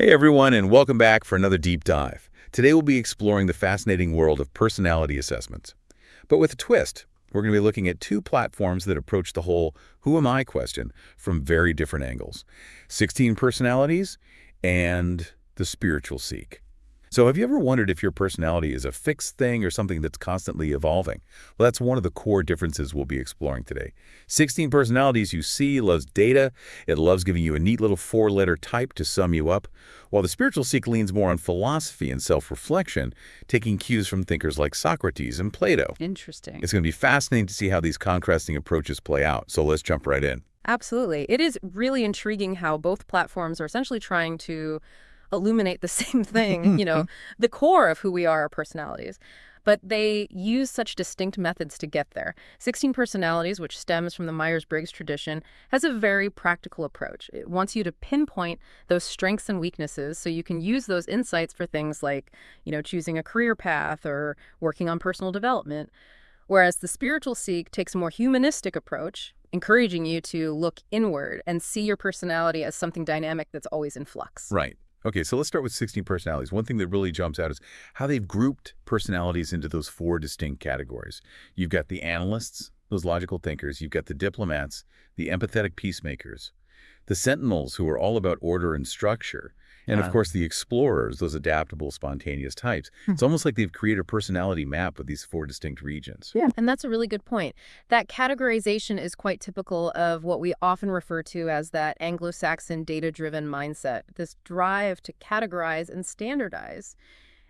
Hey everyone, and welcome back for another deep dive. Today we'll be exploring the fascinating world of personality assessments. But with a twist, we're going to be looking at two platforms that approach the whole "who am I" question from very different angles. 16 Personalities and the Spiritual Seek. So have you ever wondered if your personality is a fixed thing or something that's constantly evolving? Well, that's one of the core differences we'll be exploring today. 16 Personalities, you see, loves data. It loves giving you a neat little four-letter type to sum you up, while the Spiritual Seek leans more on philosophy and self-reflection, taking cues from thinkers like Socrates and Plato. Interesting. It's going to be fascinating to see how these contrasting approaches play out, so let's jump right in. Absolutely. It is really intriguing how both platforms are essentially trying to illuminate the same thing, the core of who we are, our personalities. But they use such distinct methods to get there. 16 Personalities, which stems from the Myers-Briggs tradition, has a very practical approach. It wants you to pinpoint those strengths and weaknesses so you can use those insights for things like, choosing a career path or working on personal development. Whereas the Spiritual Seek takes a more humanistic approach, encouraging you to look inward and see your personality as something dynamic that's always in flux. Right. Okay, so let's start with 16 Personalities. One thing that really jumps out is how they've grouped personalities into those four distinct categories. You've got the Analysts, those logical thinkers. You've got the Diplomats, the empathetic peacemakers, the Sentinels, who are all about order and structure, and of course the Explorers, those adaptable, spontaneous types. It's almost like they've created a personality map of these four distinct regions. Yeah. And that's a really good point. That categorization is quite typical of what we often refer to as that Anglo-Saxon data-driven mindset, this drive to categorize and standardize.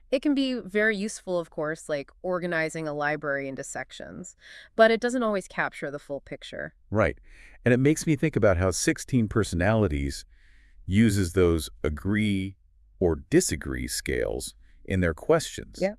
It can be very useful, of course, like organizing a library into sections, but it doesn't always capture the full picture. Right. And it makes me think about how 16 Personalities uses those agree or disagree scales in their questions. Yeah.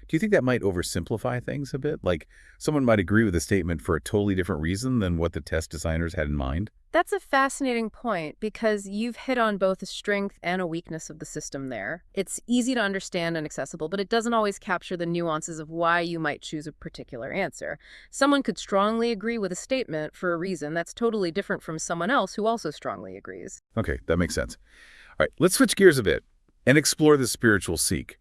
Do you think that might oversimplify things a bit? Like someone might agree with a statement for a totally different reason than what the test designers had in mind? That's a fascinating point because you've hit on both a strength and a weakness of the system there. It's easy to understand and accessible, but it doesn't always capture the nuances of why you might choose a particular answer. Someone could strongly agree with a statement for a reason that's totally different from someone else who also strongly agrees. Okay, that makes sense. All right, let's switch gears a bit and explore the Spiritual Seek.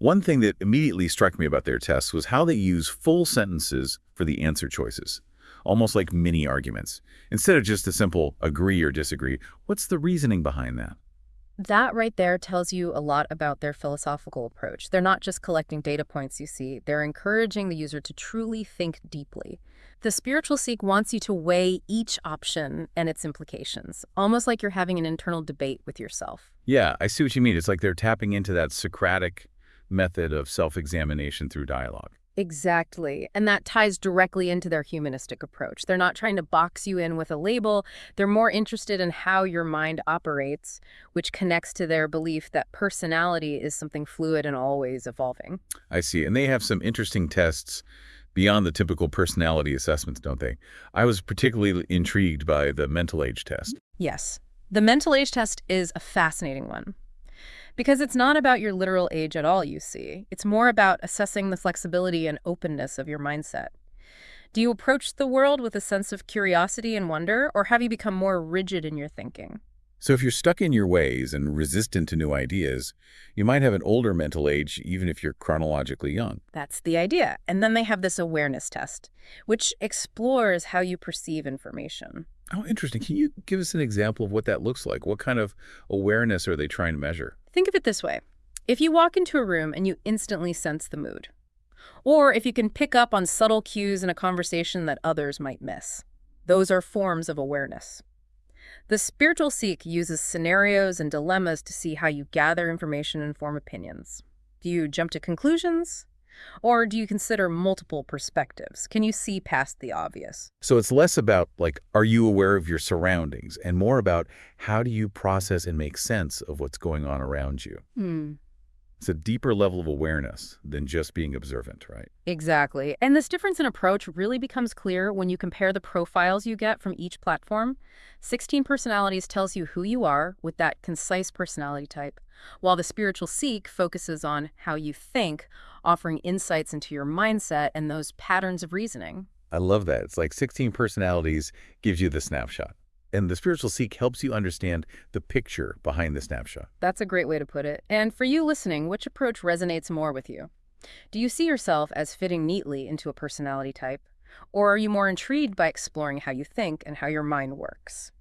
One thing that immediately struck me about their tests was how they use full sentences for the answer choices, almost like mini arguments. Instead of just a simple agree or disagree, what's the reasoning behind that? That right there tells you a lot about their philosophical approach. They're not just collecting data points, you see. They're encouraging the user to truly think deeply. The Spiritual Seek wants you to weigh each option and its implications, almost like you're having an internal debate with yourself. Yeah, I see what you mean. It's like they're tapping into that Socratic method of self-examination through dialogue. Exactly. And that ties directly into their humanistic approach. They're not trying to box you in with a label. They're more interested in how your mind operates, which connects to their belief that personality is something fluid and always evolving. I see. And they have some interesting tests beyond the typical personality assessments, don't they? I was particularly intrigued by the mental age test. Yes. The mental age test is a fascinating one. Because it's not about your literal age at all, you see. It's more about assessing the flexibility and openness of your mindset. Do you approach the world with a sense of curiosity and wonder, or have you become more rigid in your thinking? So if you're stuck in your ways and resistant to new ideas, you might have an older mental age even if you're chronologically young. That's the idea. And then they have this awareness test, which explores how you perceive information. Oh, interesting. Can you give us an example of what that looks like? What kind of awareness are they trying to measure? Think of it this way. If you walk into a room and you instantly sense the mood, or if you can pick up on subtle cues in a conversation that others might miss, those are forms of awareness. The Spiritual Seek uses scenarios and dilemmas to see how you gather information and form opinions. Do you jump to conclusions? Or do you consider multiple perspectives? Can you see past the obvious? So it's less about, like, are you aware of your surroundings, and more about how do you process and make sense of what's going on around you. It's a deeper level of awareness than just being observant, right? Exactly. And this difference in approach really becomes clear when you compare the profiles you get from each platform. 16 Personalities tells you who you are with that concise personality type, while the Spiritual Seek focuses on how you think, offering insights into your mindset and those patterns of reasoning. I love that. It's like 16 Personalities gives you the snapshot. And the spiritual seek helps you understand the picture behind the snapshot. That's a great way to put it. And for you listening, which approach resonates more with you? Do you see yourself as fitting neatly into a personality type? Or are you more intrigued by exploring how you think and how your mind works?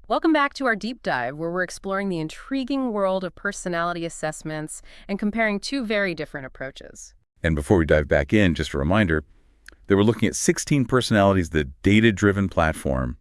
Welcome back to our deep dive, where we're exploring the intriguing world of personality assessments and comparing two very different approaches. And before we dive back in, just a reminder that we're looking at 16 Personalities, the data-driven platform,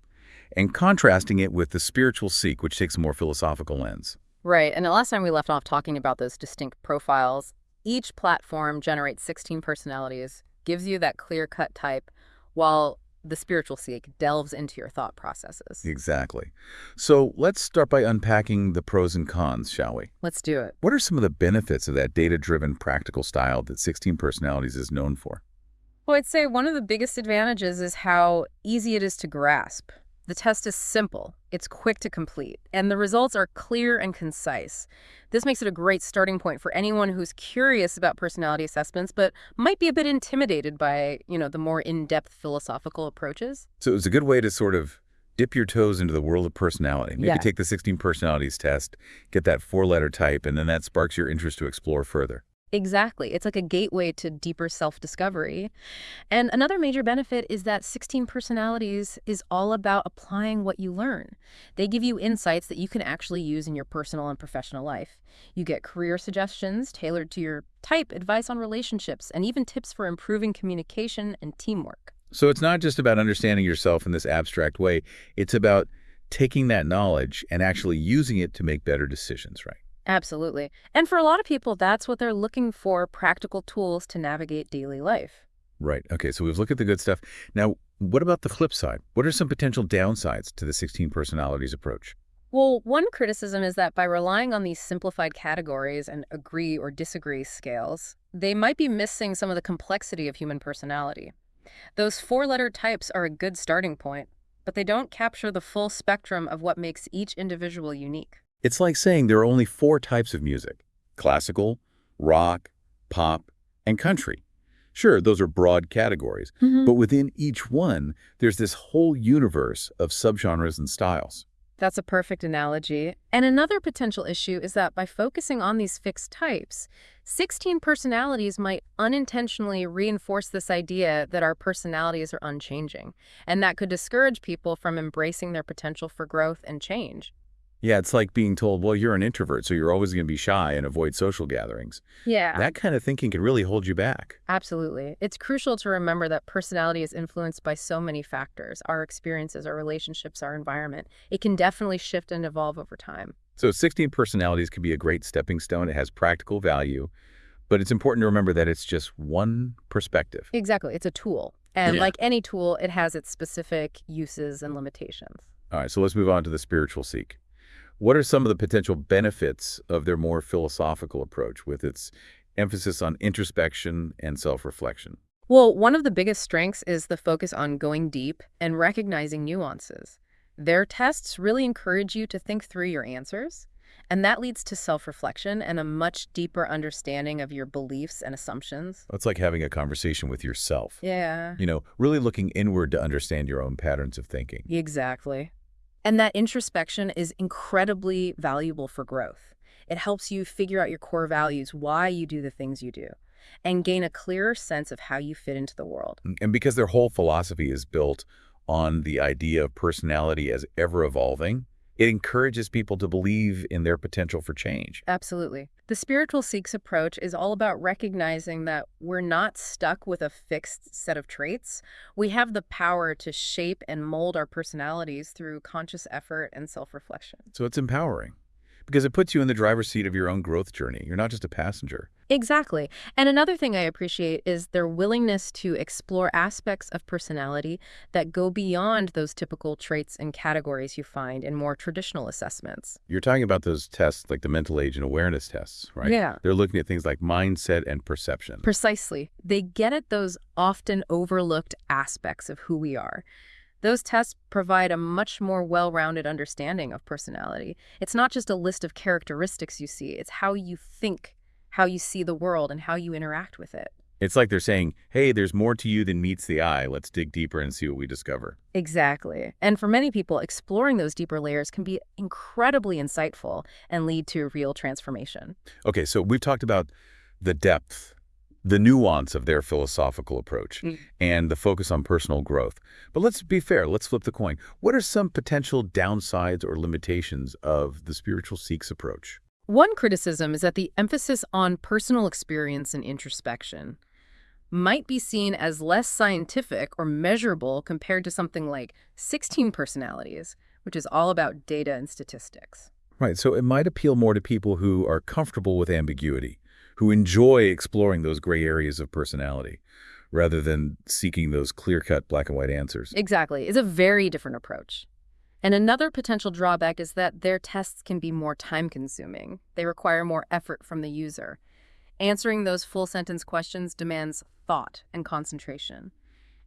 and contrasting it with the spiritual seek, which takes a more philosophical lens. Right, and the last time we left off talking about those distinct profiles, each platform generates 16 personalities, gives you that clear-cut type, while the spiritual seek delves into your thought processes. Exactly. So let's start by unpacking the pros and cons, shall we? Let's do it. What are some of the benefits of that data-driven practical style that 16 Personalities is known for? Well, I'd say one of the biggest advantages is how easy it is to grasp. The test is simple, it's quick to complete, and the results are clear and concise. This makes it a great starting point for anyone who's curious about personality assessments, but might be a bit intimidated by, the more in-depth philosophical approaches. So it's a good way to sort of dip your toes into the world of personality. Maybe Yeah. take the 16 Personalities test, get that 4-letter type, and then that sparks your interest to explore further. Exactly. It's like a gateway to deeper self-discovery. And another major benefit is that 16 Personalities is all about applying what you learn. They give you insights that you can actually use in your personal and professional life. You get career suggestions tailored to your type, advice on relationships, and even tips for improving communication and teamwork. So it's not just about understanding yourself in this abstract way. It's about taking that knowledge and actually using it to make better decisions, right? Absolutely. And for a lot of people, that's what they're looking for, practical tools to navigate daily life. Right. Okay, so we've looked at the good stuff. Now, what about the flip side? What are some potential downsides to the 16 Personalities approach? Well, one criticism is that by relying on these simplified categories and agree or disagree scales, they might be missing some of the complexity of human personality. Those 4-letter types are a good starting point, but they don't capture the full spectrum of what makes each individual unique. It's like saying there are only 4 types of music: classical, rock, pop, and country. Sure, those are broad categories, but within each one, there's this whole universe of subgenres and styles. That's a perfect analogy. And another potential issue is that by focusing on these fixed types, 16 personalities might unintentionally reinforce this idea that our personalities are unchanging, and that could discourage people from embracing their potential for growth and change. Yeah, it's like being told, well, you're an introvert, so you're always going to be shy and avoid social gatherings. Yeah. That kind of thinking can really hold you back. Absolutely. It's crucial to remember that personality is influenced by so many factors: our experiences, our relationships, our environment. It can definitely shift and evolve over time. So 16 Personalities can be a great stepping stone. It has practical value, but it's important to remember that it's just one perspective. Exactly. It's a tool. And Yeah. like any tool, it has its specific uses and limitations. All right, so let's move on to the spiritual seek. What are some of the potential benefits of their more philosophical approach with its emphasis on introspection and self-reflection? Well, one of the biggest strengths is the focus on going deep and recognizing nuances. Their tests really encourage you to think through your answers, and that leads to self-reflection and a much deeper understanding of your beliefs and assumptions. It's like having a conversation with yourself. Yeah, Really looking inward to understand your own patterns of thinking. exactly. And that introspection is incredibly valuable for growth. It helps you figure out your core values, why you do the things you do, and gain a clearer sense of how you fit into the world. And because their whole philosophy is built on the idea of personality as ever-evolving, it encourages people to believe in their potential for change. Absolutely. The spiritual seeks approach is all about recognizing that we're not stuck with a fixed set of traits. We have the power to shape and mold our personalities through conscious effort and self-reflection. So it's empowering because it puts you in the driver's seat of your own growth journey. You're not just a passenger. Exactly. And another thing I appreciate is their willingness to explore aspects of personality that go beyond those typical traits and categories you find in more traditional assessments. You're talking about those tests like the mental age and awareness tests, right? Yeah. They're looking at things like mindset and perception. Precisely. They get at those often overlooked aspects of who we are. Those tests provide a much more well-rounded understanding of personality. It's not just a list of characteristics you see, it's how you think, how you see the world, and how you interact with it. It's like they're saying, hey, there's more to you than meets the eye. Let's dig deeper and see what we discover. Exactly. And for many people, exploring those deeper layers can be incredibly insightful and lead to real transformation. Okay, so we've talked about the depth, the nuance of their philosophical approach, and the focus on personal growth. But let's be fair, let's flip the coin. What are some potential downsides or limitations of the spiritual seeks approach? One criticism is that the emphasis on personal experience and introspection might be seen as less scientific or measurable compared to something like 16 Personalities, which is all about data and statistics. Right, so it might appeal more to people who are comfortable with ambiguity, who enjoy exploring those gray areas of personality, rather than seeking those clear-cut black and white answers. Exactly. It's a very different approach. And another potential drawback is that their tests can be more time-consuming. They require more effort from the user. Answering those full-sentence questions demands thought and concentration.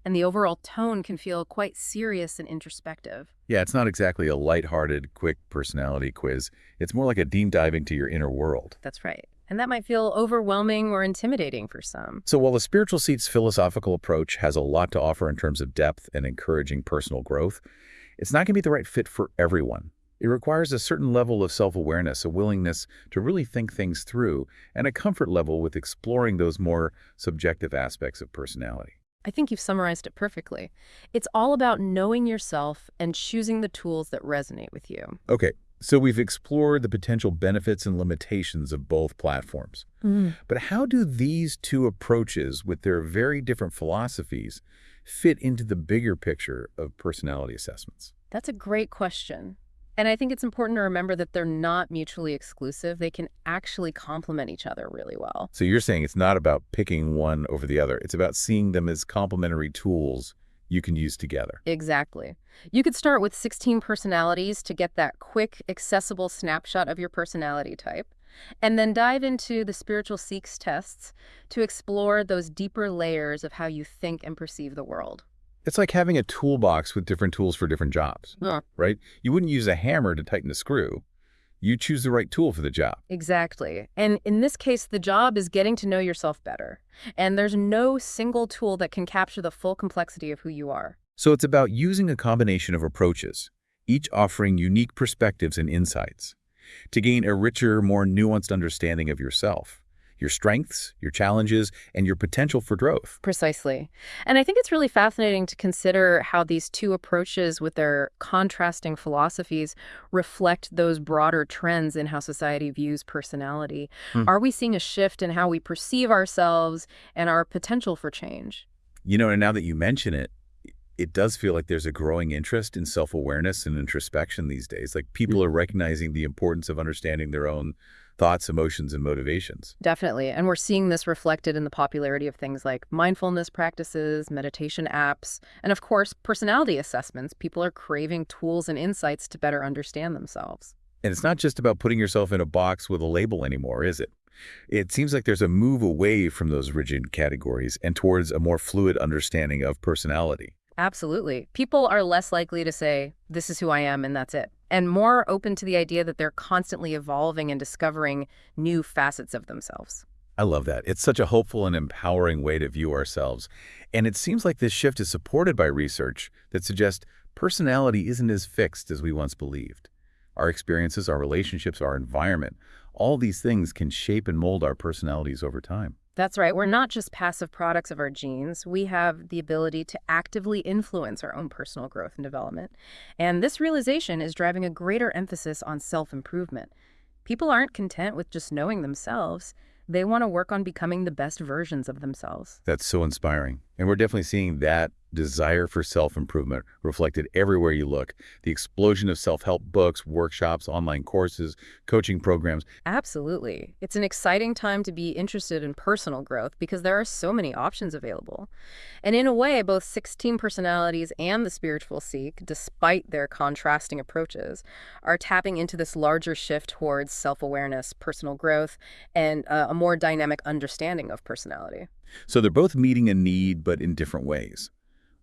And the overall tone can feel quite serious and introspective. Yeah, it's not exactly a lighthearted, quick personality quiz. It's more like a deep dive into your inner world. That's right. And that might feel overwhelming or intimidating for some. So while the spiritual seats philosophical approach has a lot to offer in terms of depth and encouraging personal growth, it's not going to be the right fit for everyone. It requires a certain level of self-awareness, a willingness to really think things through, and a comfort level with exploring those more subjective aspects of personality. I think you've summarized it perfectly. It's all about knowing yourself and choosing the tools that resonate with you. Okay, so we've explored the potential benefits and limitations of both platforms. But how do these two approaches, with their very different philosophies, fit into the bigger picture of personality assessments? That's a great question. And I think it's important to remember that they're not mutually exclusive. They can actually complement each other really well. So you're saying it's not about picking one over the other. It's about seeing them as complementary tools you can use together. Exactly. You could start with 16 Personalities to get that quick, accessible snapshot of your personality type, and then dive into the Spiritual Seeks tests to explore those deeper layers of how you think and perceive the world. It's like having a toolbox with different tools for different jobs, right? You wouldn't use a hammer to tighten a screw. You choose the right tool for the job. Exactly. And in this case, the job is getting to know yourself better. And there's no single tool that can capture the full complexity of who you are. So it's about using a combination of approaches, each offering unique perspectives and insights, to gain a richer, more nuanced understanding of yourself, your strengths, your challenges, and your potential for growth. Precisely. And I think it's really fascinating to consider how these two approaches with their contrasting philosophies reflect those broader trends in how society views personality. Are we seeing a shift in how we perceive ourselves and our potential for change? You know, and now that you mention it, it does feel like there's a growing interest in self-awareness and introspection these days. Like people are recognizing the importance of understanding their own thoughts, emotions, and motivations. Definitely. And we're seeing this reflected in the popularity of things like mindfulness practices, meditation apps, and of course, personality assessments. People are craving tools and insights to better understand themselves. And it's not just about putting yourself in a box with a label anymore, is it? It seems like there's a move away from those rigid categories and towards a more fluid understanding of personality. Absolutely. People are less likely to say, this is who I am and that's it, and more open to the idea that they're constantly evolving and discovering new facets of themselves. I love that. It's such a hopeful and empowering way to view ourselves. And it seems like this shift is supported by research that suggests personality isn't as fixed as we once believed. Our experiences, our relationships, our environment, all these things can shape and mold our personalities over time. That's right. We're not just passive products of our genes. We have the ability to actively influence our own personal growth and development. And this realization is driving a greater emphasis on self-improvement. People aren't content with just knowing themselves. They want to work on becoming the best versions of themselves. That's so inspiring. And we're definitely seeing that desire for self-improvement reflected everywhere you look. The explosion of self-help books, workshops, online courses, coaching programs. Absolutely. It's an exciting time to be interested in personal growth because there are so many options available. And in a way, both 16 Personalities and the Spiritual Seek, despite their contrasting approaches, are tapping into this larger shift towards self-awareness, personal growth, and a more dynamic understanding of personality. So they're both meeting a need, but in different ways.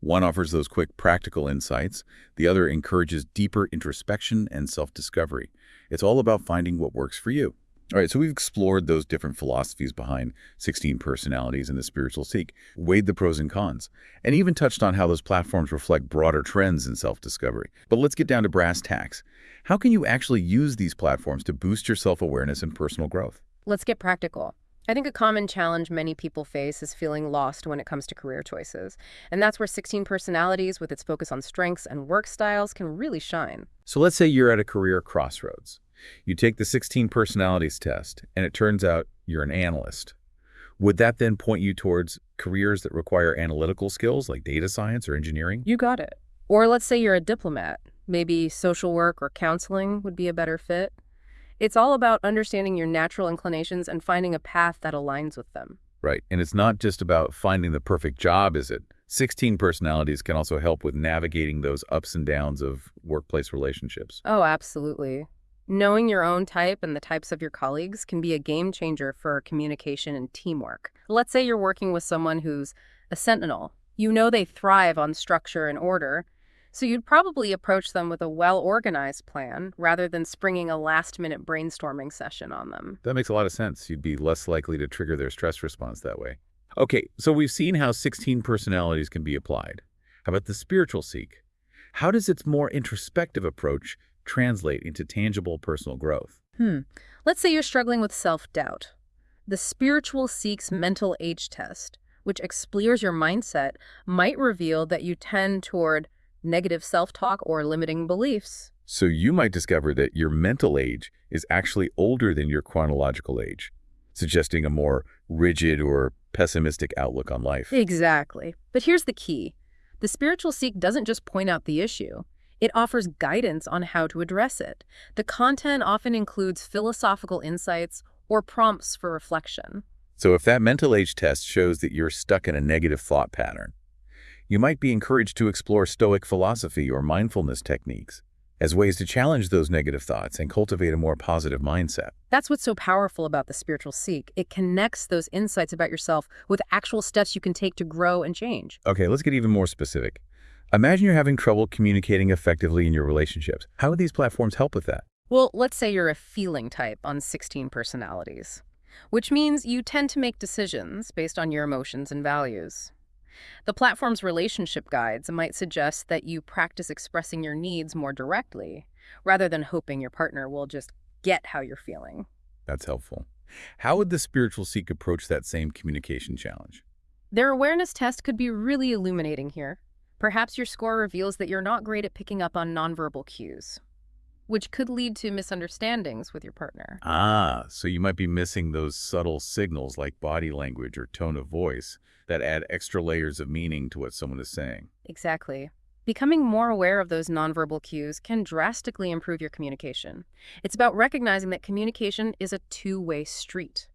One offers those quick, practical insights. The other encourages deeper introspection and self-discovery. It's all about finding what works for you. All right, so we've explored those different philosophies behind 16 personalities and the spiritual seek, weighed the pros and cons, and even touched on how those platforms reflect broader trends in self-discovery. But let's get down to brass tacks. How can you actually use these platforms to boost your self-awareness and personal growth? Let's get practical. I think a common challenge many people face is feeling lost when it comes to career choices. And that's where 16 Personalities, with its focus on strengths and work styles, can really shine. So let's say you're at a career crossroads. You take the 16 personalities test, and it turns out you're an analyst. Would that then point you towards careers that require analytical skills like data science or engineering? You got it. Or let's say you're a diplomat. Maybe social work or counseling would be a better fit. It's all about understanding your natural inclinations and finding a path that aligns with them. Right, and it's not just about finding the perfect job, is it? 16 personalities can also help with navigating those ups and downs of workplace relationships. Oh, absolutely. Knowing your own type and the types of your colleagues can be a game changer for communication and teamwork. Let's say you're working with someone who's a Sentinel. You know they thrive on structure and order, so you'd probably approach them with a well-organized plan rather than springing a last-minute brainstorming session on them. That makes a lot of sense. You'd be less likely to trigger their stress response that way. Okay, so we've seen how 16 personalities can be applied. How about the spiritual seek? How does its more introspective approach translate into tangible personal growth? Let's say you're struggling with self-doubt. The spiritual seek's mental age test, which explores your mindset, might reveal that you tend toward negative self-talk or limiting beliefs. So you might discover that your mental age is actually older than your chronological age, suggesting a more rigid or pessimistic outlook on life. Exactly. But here's the key. The spiritual seek doesn't just point out the issue. It offers guidance on how to address it. The content often includes philosophical insights or prompts for reflection. So if that mental age test shows that you're stuck in a negative thought pattern, you might be encouraged to explore Stoic philosophy or mindfulness techniques as ways to challenge those negative thoughts and cultivate a more positive mindset. That's what's so powerful about the spiritual seek. It connects those insights about yourself with actual steps you can take to grow and change. Okay, let's get even more specific. Imagine you're having trouble communicating effectively in your relationships. How would these platforms help with that? Well, let's say you're a feeling type on 16 Personalities, which means you tend to make decisions based on your emotions and values. The platform's relationship guides might suggest that you practice expressing your needs more directly, rather than hoping your partner will just get how you're feeling. That's helpful. How would the spiritual seek approach that same communication challenge? Their awareness test could be really illuminating here. Perhaps your score reveals that you're not great at picking up on nonverbal cues, which could lead to misunderstandings with your partner. Ah, so you might be missing those subtle signals like body language or tone of voice that add extra layers of meaning to what someone is saying. Exactly. Becoming more aware of those nonverbal cues can drastically improve your communication. It's about recognizing that communication is a two-way street,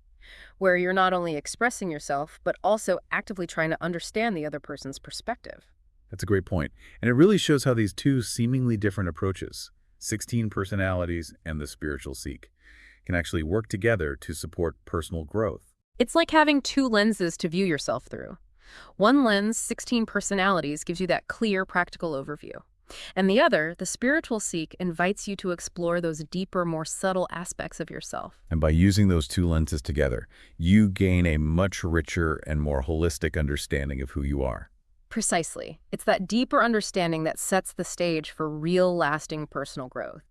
where you're not only expressing yourself, but also actively trying to understand the other person's perspective. That's a great point. And it really shows how these two seemingly different approaches, 16 personalities and the spiritual seek, can actually work together to support personal growth. It's like having two lenses to view yourself through. One lens, 16 Personalities, gives you that clear, practical overview. And the other, the spiritual seek, invites you to explore those deeper, more subtle aspects of yourself. And by using those two lenses together, you gain a much richer and more holistic understanding of who you are. Precisely. It's that deeper understanding that sets the stage for real, lasting personal growth.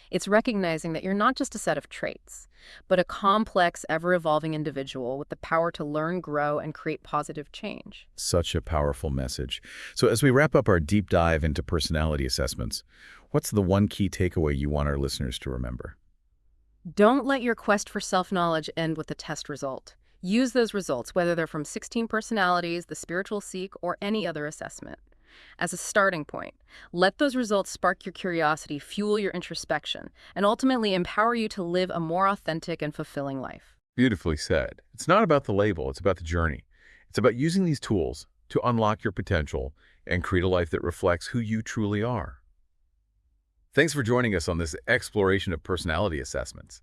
It's recognizing that you're not just a set of traits, but a complex, ever-evolving individual with the power to learn, grow, and create positive change. Such a powerful message. So as we wrap up our deep dive into personality assessments, what's the one key takeaway you want our listeners to remember? Don't let your quest for self-knowledge end with the test result. Use those results, whether they're from 16 Personalities, the spiritual seek, or any other assessment, as a starting point. Let those results spark your curiosity, fuel your introspection, and ultimately empower you to live a more authentic and fulfilling life. Beautifully said. It's not about the label, it's about the journey. It's about using these tools to unlock your potential and create a life that reflects who you truly are. Thanks for joining us on this exploration of personality assessments.